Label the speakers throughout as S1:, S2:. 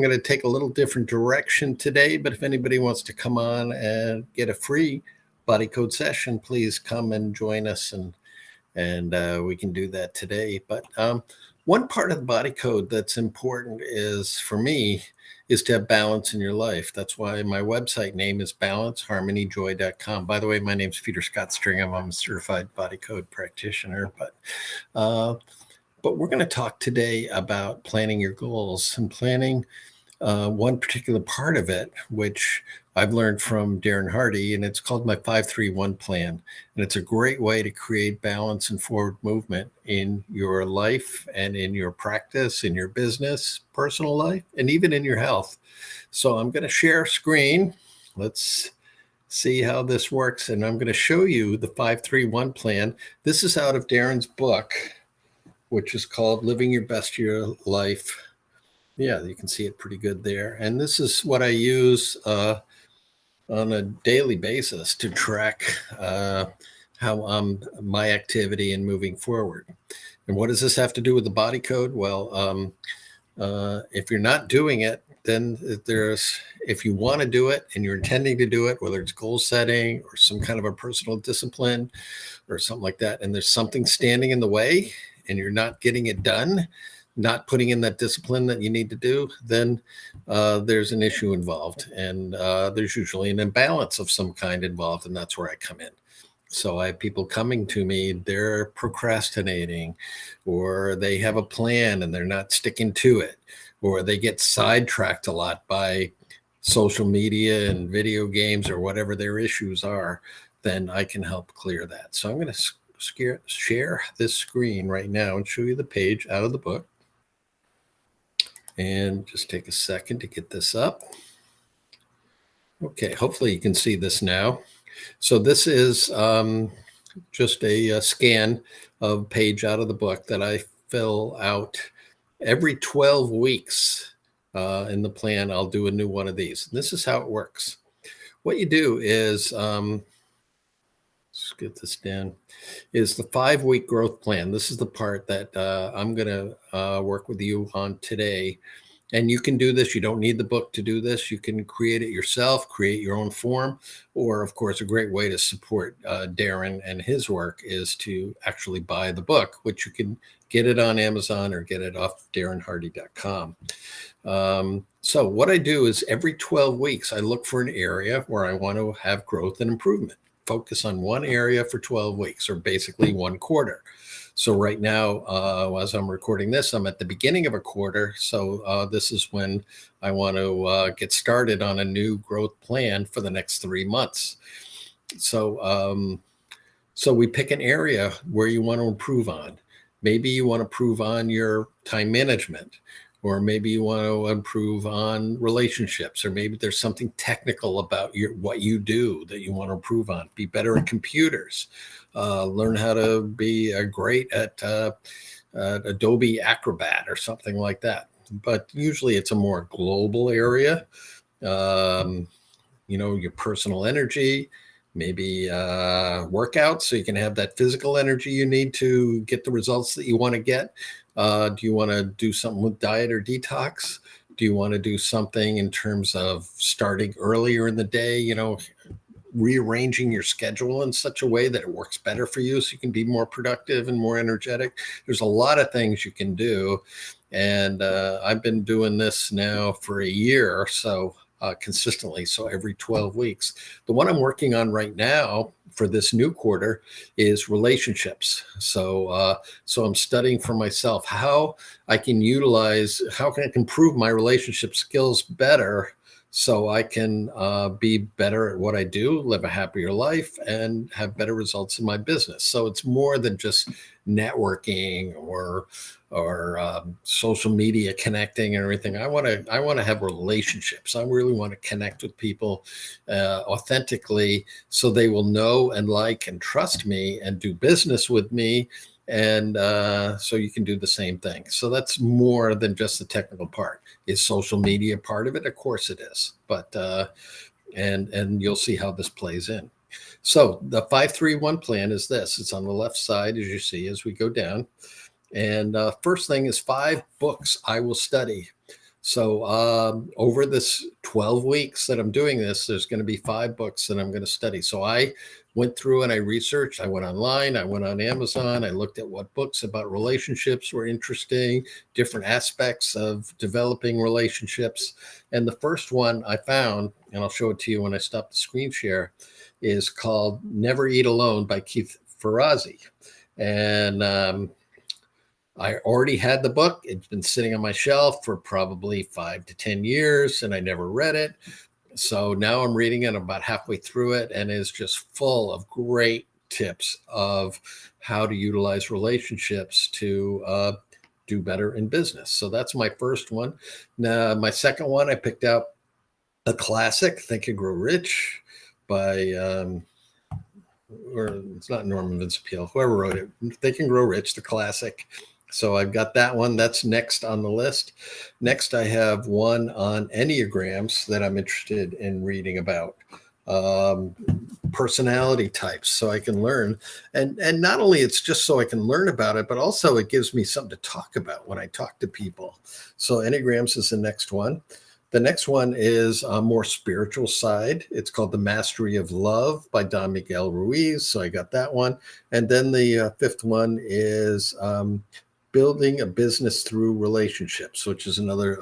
S1: going to take a little different direction today, but if anybody wants to come on and get a free body code session, please come and join us, and we can do that today. But one part of the body code that's important is, for me, is to have balance in your life. That's why my website name is balanceharmonyjoy.com. By the way, my name's Peter Scott Stringham. I'm a certified body code practitioner, but we're going to talk today about planning your goals and planning one particular part of it, which I've learned from Darren Hardy, and it's called my 531 plan. And it's a great way to create balance and forward movement in your life and in your practice, in your business, personal life, and even in your health. So I'm going to share screen. Let's see how this works. And I'm going to show you the 531 plan. This is out of Darren's book, which is called Living Your Best Year Life. Yeah, you can see it pretty good there. And this is what I use on a daily basis to track how my activity and moving forward. And what does this have to do with the body code? Well, if you're not doing it, then if you want to do it and you're intending to do it, whether it's goal setting or some kind of a personal discipline or something like that, and there's something standing in the way and you're not getting it done, not putting in that discipline that you need to do, then there's an issue involved. And there's usually an imbalance of some kind involved, and that's where I come in. So I have people coming to me, they're procrastinating, or they have a plan and they're not sticking to it, or they get sidetracked a lot by social media and video games or whatever their issues are. Then I can help clear that. So I'm going to share this screen right now and show you the page out of the book. And just take a second to get this up. Okay, hopefully you can see this now. So this is just a scan of a page out of the book that I fill out every 12 weeks. In the plan, I'll do a new one of these. And this is how it works. What you do is, let's get this down, is the 5-week growth plan. This is the part that I'm going to work with you on today. And you can do this. You don't need the book to do this. You can create it yourself, create your own form. Or, of course, a great way to support Darren and his work is to actually buy the book, which you can get it on Amazon or get it off darrenhardy.com. So what I do is every 12 weeks, I look for an area where I want to have growth and improvement. Focus on one area for 12 weeks, or basically one quarter. So right now, as I'm recording this, I'm at the beginning of a quarter. So this is when I want to get started on a new growth plan for the next 3 months. So we pick an area where you want to improve on. Maybe you want to improve on your time management, or maybe you want to improve on relationships, or maybe there's something technical about what you do that you want to improve on. Be better at computers. Learn how to be great at Adobe Acrobat or something like that. But usually it's a more global area. Your personal energy, maybe workouts, so you can have that physical energy you need to get the results that you want to get. Do you want to do something with diet or detox? Do you want to do something in terms of starting earlier in the day, rearranging your schedule in such a way that it works better for you so you can be more productive and more energetic? There's a lot of things you can do. And I've been doing this now for a year or so consistently. So every 12 weeks. The one I'm working on right now for this new quarter is relationships. So I'm studying for myself how I can improve my relationship skills better, so I can be better at what I do, live a happier life, and have better results in my business. So it's more than just networking or social media connecting and everything. I want to have relationships. I really want to connect with people authentically, so they will know and like and trust me and do business with me. And so you can do the same thing. So that's more than just the technical part. Is social media part of it? Of course it is. But and you'll see how this plays in. So the 531 plan is this. It's on the left side, as you see, as we go down. And first thing is 5 books I will study. So over this 12 weeks that I'm doing this, there's going to be 5 books that I'm going to study. So I went through and I researched. I went online, I went on Amazon, I looked at what books about relationships were interesting, different aspects of developing relationships. And the first one I found, and I'll show it to you when I stop the screen share, is called Never Eat Alone by Keith Ferrazzi. And I already had the book. It's been sitting on my shelf for probably 5 to 10 years, and I never read it. So now I'm reading it. I'm about halfway through it, and it's just full of great tips of how to utilize relationships to do better in business. So that's my first one. Now, my second one, I picked out a classic, Think and Grow Rich by or it's not Norman Vincent Peale, whoever wrote it, Think and Grow Rich, the classic. So I've got that one. That's next on the list. Next, I have one on Enneagrams that I'm interested in reading about. Personality types, so I can learn. And not only it's just so I can learn about it, but also it gives me something to talk about when I talk to people. So Enneagrams is the next one. The next one is a more spiritual side. It's called The Mastery of Love by Don Miguel Ruiz. So I got that one. And then the fifth one is Building a Business Through Relationships, which is another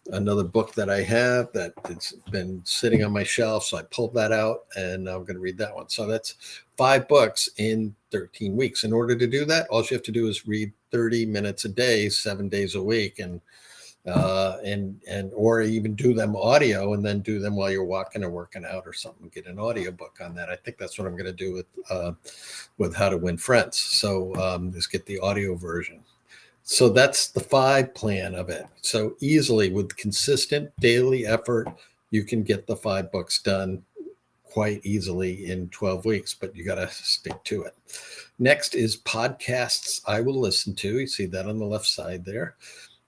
S1: book that I have that it's been sitting on my shelf. So I pulled that out and I'm going to read that one. So that's 5 books in 13 weeks. In order to do that, all you have to do is read 30 minutes a day, 7 days a week, and or even do them audio and then do them while you're walking or working out or something. Get an audio book on that. I think that's what I'm going to do with How to Win Friends. So just get the audio version. So that's the 5 plan of it. So easily with consistent daily effort, you can get the 5 books done quite easily in 12 weeks, but you got to stick to it. Next is podcasts I will listen to. You see that on the left side there.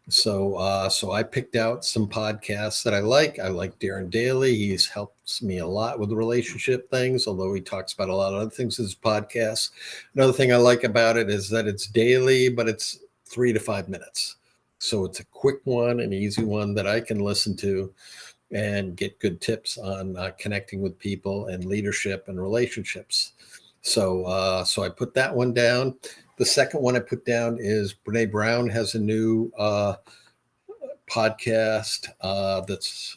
S1: So I picked out some podcasts that I like. I like Darren Daly. He's helped me a lot with the relationship things, although he talks about a lot of other things in his podcasts. Another thing I like about it is that it's daily, but it's 3 to 5 minutes. So it's a quick one, an easy one that I can listen to and get good tips on connecting with people and leadership and relationships. So I put that one down. The second one I put down is Brene Brown has a new podcast that's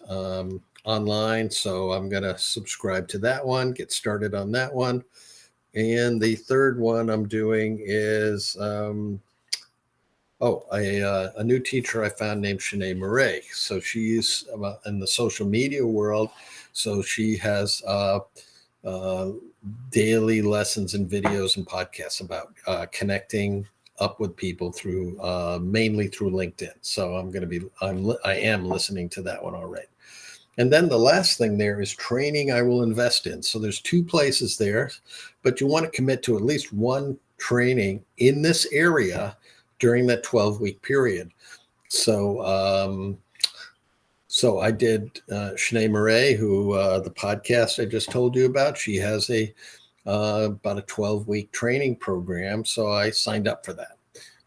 S1: online. So I'm going to subscribe to that one, get started on that one. And the third one I'm doing is a new teacher I found named Shanae Murray. So she's in the social media world. So she has daily lessons and videos and podcasts about connecting up with people through mainly through LinkedIn. So I am listening to that one already. And then the last thing there is training I will invest in. So there's 2 places there, but you want to commit to at least one training in this area during that 12-week period. So I did Shanae Murray, who the podcast I just told you about. She has about a 12-week training program. So I signed up for that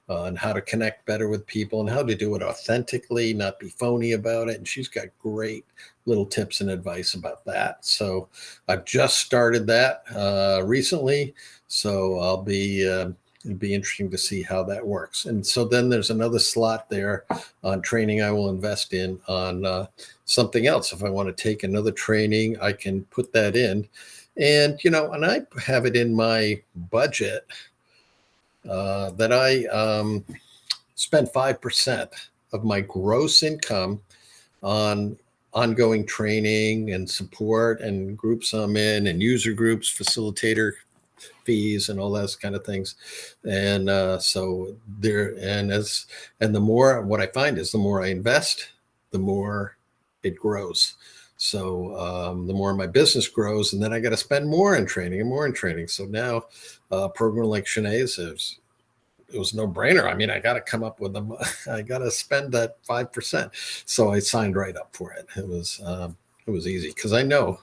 S1: on how to connect better with people and how to do it authentically, not be phony about it. And she's got great little tips and advice about that. So I've just started that recently. So it'll be interesting to see how that works. And so then there's another slot there on training I will invest in on something else. If I want to take another training, I can put that in. And, and I have it in my budget that I spend 5% of my gross income on ongoing training and support and groups I'm in and user groups, facilitator fees and all those kind of things. And so there, and the more, what I find is the more I invest, the more it grows. So the more my business grows, and then I got to spend more in training and more in training. So now a program like Shanae's it was no brainer. I mean, I got to come up with them. I got to spend that 5%. So I signed right up for it. It was easy because I know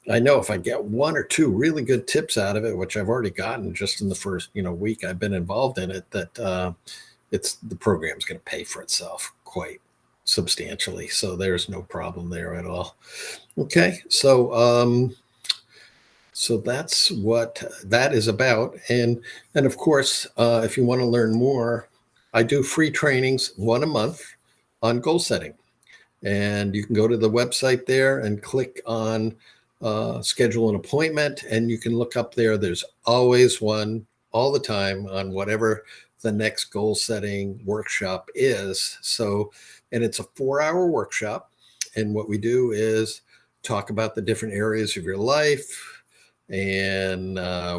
S1: if I get 1 or 2 really good tips out of it, which I've already gotten just in the first, week I've been involved in it, that the program's going to pay for itself quite substantially. So there's no problem there at all. Okay, so that's what that is about. And of course, if you want to learn more, I do free trainings, one a month, on goal setting. And you can go to the website there and click on schedule an appointment, and you can look up there. There's always one all the time on whatever the next goal setting workshop is. So, and it's a 4-hour workshop. And what we do is talk about the different areas of your life and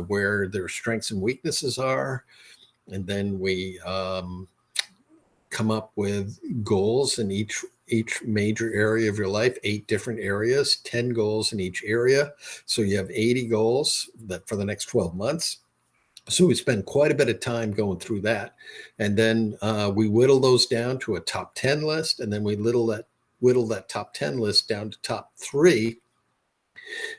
S1: where their strengths and weaknesses are. And then we come up with goals in each major area of your life, 8 different areas, 10 goals in each area. So you have 80 goals that for the next 12 months. So we spend quite a bit of time going through that. And then we whittle those down to a top 10 list. And then we whittle that top 10 list down to top 3.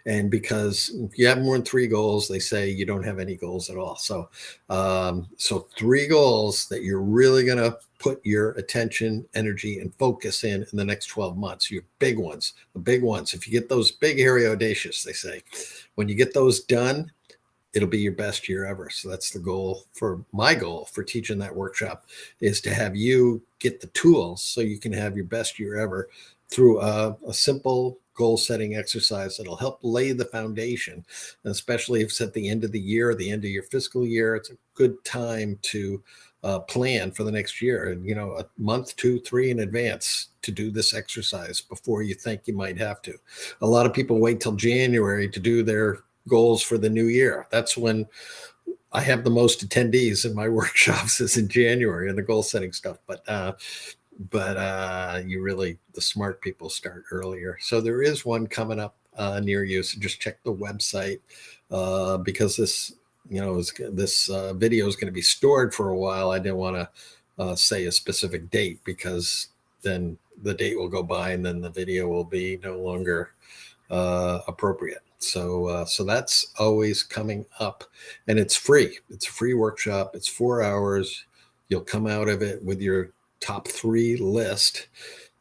S1: And because if you have more than 3 goals, they say you don't have any goals at all. So, so 3 goals that you're really going to put your attention, energy, and focus in the next 12 months. Your big ones, the big ones. If you get those big, hairy, audacious, they say, when you get those done, it'll be your best year ever. So that's the goal for my goal for teaching that workshop, is to have you get the tools so you can have your best year ever through a simple goal setting exercise that'll help lay the foundation. And especially if it's at the end of the year, the end of your fiscal year, it's a good time to plan for the next year, and a month, 2, 3 in advance to do this exercise before you think you might have to. A lot of people wait till January to do their goals for the new year. That's when I have the most attendees in my workshops, is in January, and the goal setting stuff. But you really, the smart people start earlier. So there is one coming up near you. So just check the website because this, this video is going to be stored for a while. I didn't want to say a specific date, because then the date will go by and then the video will be no longer appropriate. So that's always coming up, and it's free. It's a free workshop. It's 4 hours. You'll come out of it with your top 3 list.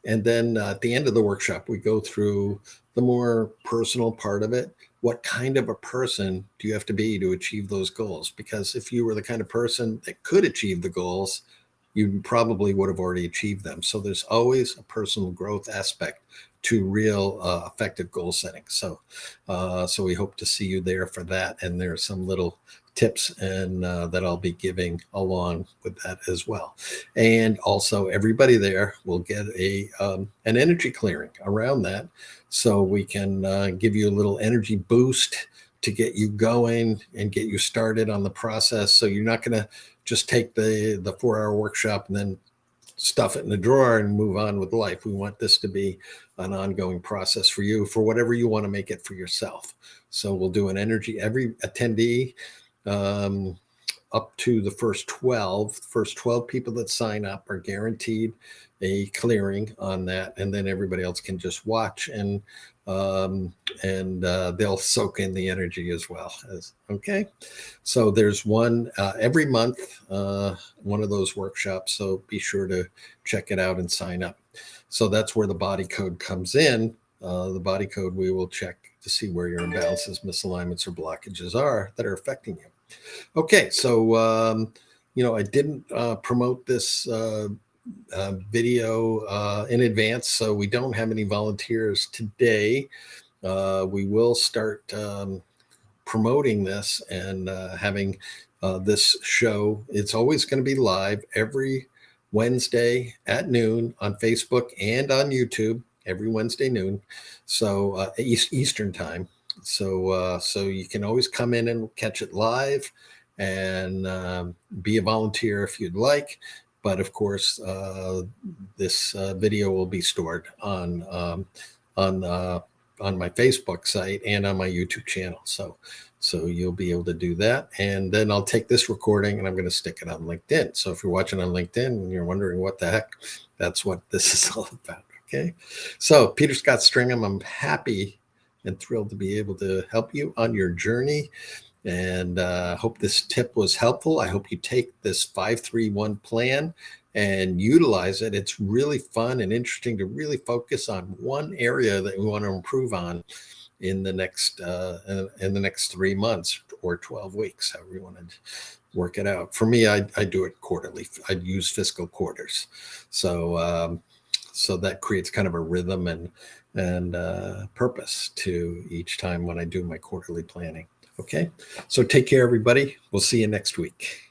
S1: And then at the end of the workshop, we go through the more personal part of it. What kind of a person do you have to be to achieve those goals? Because if you were the kind of person that could achieve the goals, you probably would have already achieved them. So there's always a personal growth aspect to real effective goal setting. So we hope to see you there for that. And there are some little tips and that I'll be giving along with that as well. And also everybody there will get an energy clearing around that. So we can give you a little energy boost to get you going and get you started on the process. So you're not going to just take the 4-hour workshop and then stuff it in the drawer and move on with life. We want this to be an ongoing process for you, for whatever you want to make it for yourself. So we'll do an energy, every attendee up to the first 12 people that sign up are guaranteed a clearing on that. And then everybody else can just watch and they'll soak in the energy as well. Okay. So there's one every month, one of those workshops. So be sure to check it out and sign up. So that's where the body code comes in. The body code, we will check to see where your imbalances, misalignments, or blockages are that are affecting you. Okay. So, I didn't promote this video in advance, so we don't have any volunteers today. We will start promoting this and having this show. It's always going to be live every Wednesday at noon on Facebook and on YouTube, every Wednesday noon, so Eastern time. So you can always come in and catch it live and be a volunteer if you'd like. But of course, this video will be stored on my Facebook site and on my YouTube channel. So you'll be able to do that. And then I'll take this recording and I'm going to stick it on LinkedIn. So if you're watching on LinkedIn and you're wondering what the heck, that's what this is all about. Okay. So Peter Scott Stringham, I'm happy and thrilled to be able to help you on your journey. And hope this tip was helpful. I hope you take this 5-3-1 plan and utilize it. It's really fun and interesting to really focus on one area that we want to improve on in the next 3 months or 12 weeks, however you want to work it out. For me, I do it quarterly. I use fiscal quarters, so that creates kind of a rhythm and purpose to each time when I do my quarterly planning. Okay, so take care, everybody. We'll see you next week.